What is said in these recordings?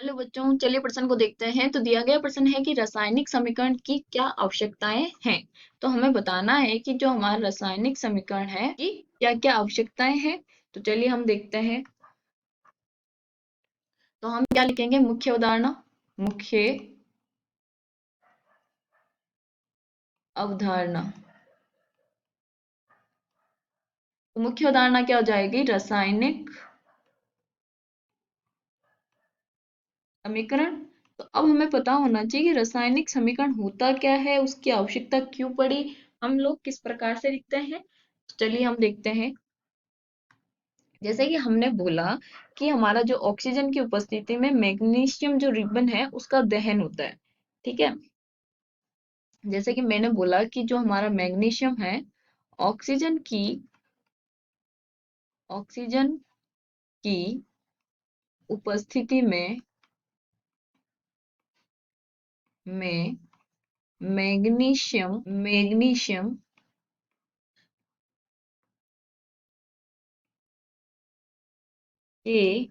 Hello बच्चों, चलिए प्रश्न को देखते हैं। तो दिया गया प्रश्न है कि रासायनिक समीकरण की क्या आवश्यकताएं हैं। तो हमें बताना है कि जो हमारा रासायनिक समीकरण है कि क्या क्या आवश्यकताएं हैं। तो चलिए हम देखते हैं। तो हम क्या लिखेंगे? मुख्य अवधारणा। मुख्य अवधारणा। तो मुख्य अवधारणा क्या हो जाएगी? रासायनिक समीकरण। तो अब हमें पता होना चाहिए कि रासायनिक समीकरण होता क्या है, उसकी आवश्यकता क्यों पड़ी, हम लोग किस प्रकार से लिखते हैं। तो चलिए हम देखते हैं। जैसे कि हमने बोला कि हमारा जो ऑक्सीजन की उपस्थिति में मैग्नीशियम जो रिबन है उसका दहन होता है। ठीक है। जैसे कि मैंने बोला कि जो हमारा मैग्नीशियम है, ऑक्सीजन की ऑक्सीजन की उपस्थिति में मैग्नीशियम के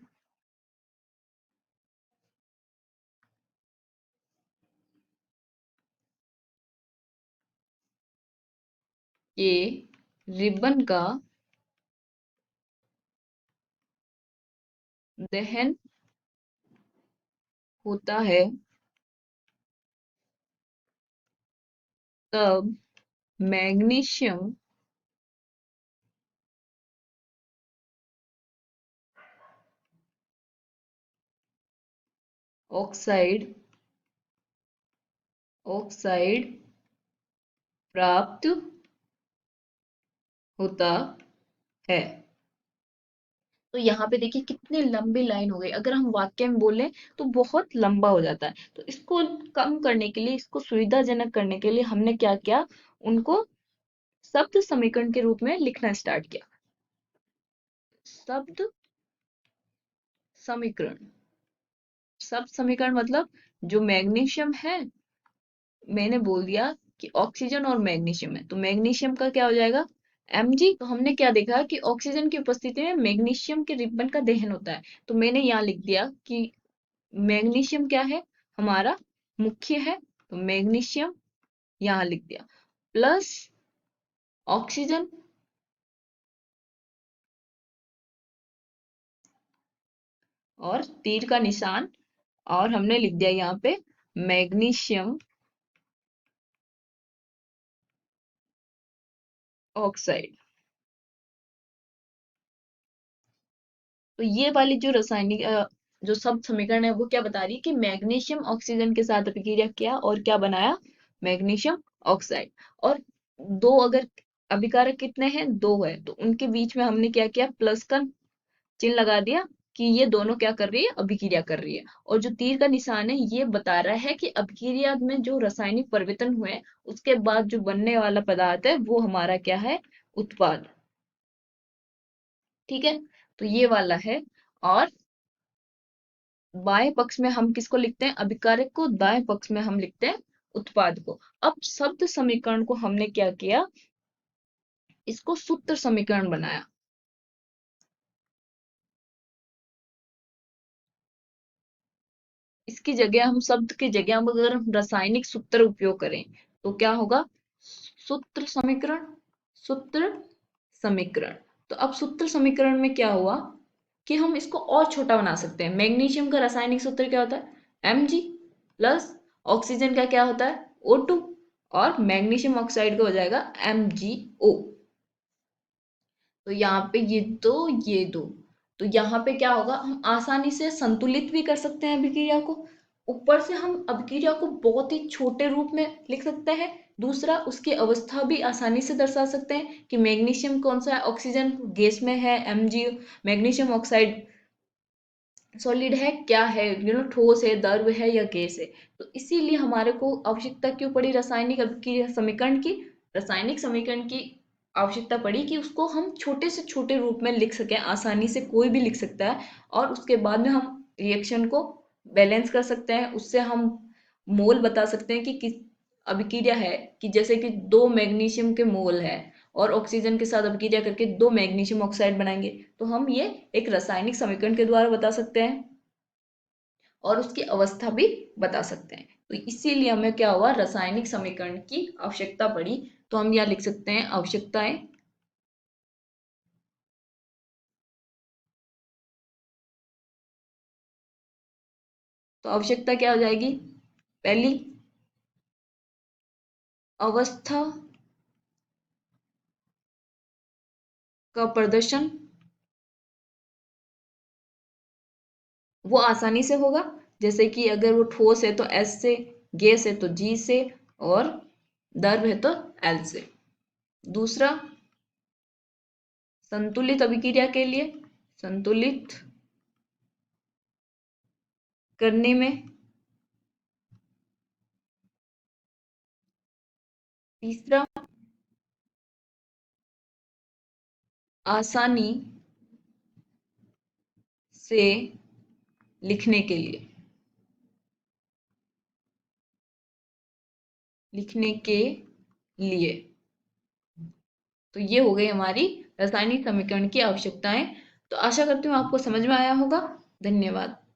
के रिबन का दहन होता है, तब मैग्नीशियम ऑक्साइड ऑक्साइड प्राप्त होता है। तो यहाँ पे देखिए कितनी लंबी लाइन हो गई। अगर हम वाक्य में बोलें तो बहुत लंबा हो जाता है। तो इसको कम करने के लिए, इसको सुविधाजनक करने के लिए हमने क्या किया? उनको शब्द समीकरण के रूप में लिखना स्टार्ट किया। शब्द समीकरण। शब्द समीकरण मतलब जो मैग्नीशियम है, मैंने बोल दिया कि ऑक्सीजन और मैग्नीशियम है, तो मैग्नीशियम का क्या हो जाएगा? Mg। तो हमने क्या देखा कि ऑक्सीजन की उपस्थिति में मैग्नीशियम के रिबन का दहन होता है। तो मैंने यहाँ लिख दिया कि मैग्नीशियम क्या है? हमारा मुख्य है। तो मैग्नीशियम यहाँ लिख दिया, प्लस ऑक्सीजन और तीर का निशान, और हमने लिख दिया यहाँ पे मैग्नीशियम ऑक्साइड। तो ये वाली जो रासायनिक जो शब्द समीकरण है वो क्या बता रही है कि मैग्नीशियम ऑक्सीजन के साथ अभिक्रिया किया और क्या बनाया? Magnesium oxide. और दो अगर अभिकारक कितने हैं? दो है, तो उनके बीच में हमने क्या किया? प्लस का चिन्ह लगा दिया कि ये दोनों क्या कर रही है? अभिक्रिया कर रही है। और जो तीर का निशान है ये बता रहा है कि अभिक्रिया में जो रासायनिक परिवर्तन हुए उसके बाद जो बनने वाला पदार्थ है वो हमारा क्या है? उत्पाद। ठीक है। तो ये वाला है। और बाएं पक्ष में हम किसको लिखते हैं? अभिकारक को। दाएं पक्ष में हम लिखते हैं उत्पाद को। अब शब्द समीकरण को हमने क्या किया? इसको सूत्र समीकरण बनाया। इसकी जगह हम शब्द की जगह हम अगर हम रासायनिक सूत्र उपयोग करें तो क्या होगा? सूत्र समीकरण। सूत्र समीकरण। तो अब सूत्र समीकरण में क्या हुआ कि हम इसको और छोटा बना सकते हैं। मैग्नीशियम का रासायनिक सूत्र क्या होता है? Mg। प्लस ऑक्सीजन का क्या होता है? O2। और मैग्नीशियम ऑक्साइड का हो जाएगा MgO। तो यहाँ पे ये दो, ये दो, तो यहाँ पे क्या होगा? हम आसानी से संतुलित भी कर सकते हैं अभिक्रिया को। ऊपर से हम अभिक्रिया को बहुत ही छोटे रूप में लिख सकते हैं। दूसरा, उसकी अवस्था भी आसानी से दर्शा सकते हैं कि मैग्नीशियम कौन सा है? ऑक्सीजन गैस में है, Mg। मैग्नीशियम ऑक्साइड सॉलिड है, क्या है? ठोस है, द्रव है या गैस है? तो इसीलिए हमारे को आवश्यकता क्यों पड़ी रासायनिक अभिक्रिया समीकरण की? रासायनिक समीकरण की आवश्यकता पड़ी कि उसको हम छोटे से छोटे रूप में लिख सकें, आसानी से कोई भी लिख सकता है। और उसके बाद में हम रिएक्शन को बैलेंस कर सकते हैं। उससे हम मोल बता सकते हैं कि किस अभिक्रिया है, कि जैसे कि दो मैग्नीशियम के मोल है और ऑक्सीजन के साथ अभिक्रिया करके दो मैग्नीशियम ऑक्साइड बनाएंगे, तो हम ये एक रासायनिक समीकरण के द्वारा बता सकते हैं। और उसकी अवस्था भी बता सकते हैं। तो इसीलिए हमें क्या हुआ, रासायनिक समीकरण की आवश्यकता पड़ी। तो हम यहाँ लिख सकते हैं आवश्यकताएं। तो आवश्यकता क्या हो जाएगी, पहली अवस्था का प्रदर्शन वो आसानी से होगा, जैसे कि अगर वो ठोस है तो एस से, गैस है तो जी से, और द्रव है तो एल से। दूसरा, संतुलित अभिक्रिया के लिए, संतुलित करने में। तीसरा, आसानी से लिखने के लिए, लिखने के लिए। तो ये हो गई हमारी रासायनिक समीकरण की आवश्यकताएं। तो आशा करती हूँ आपको समझ में आया होगा। धन्यवाद।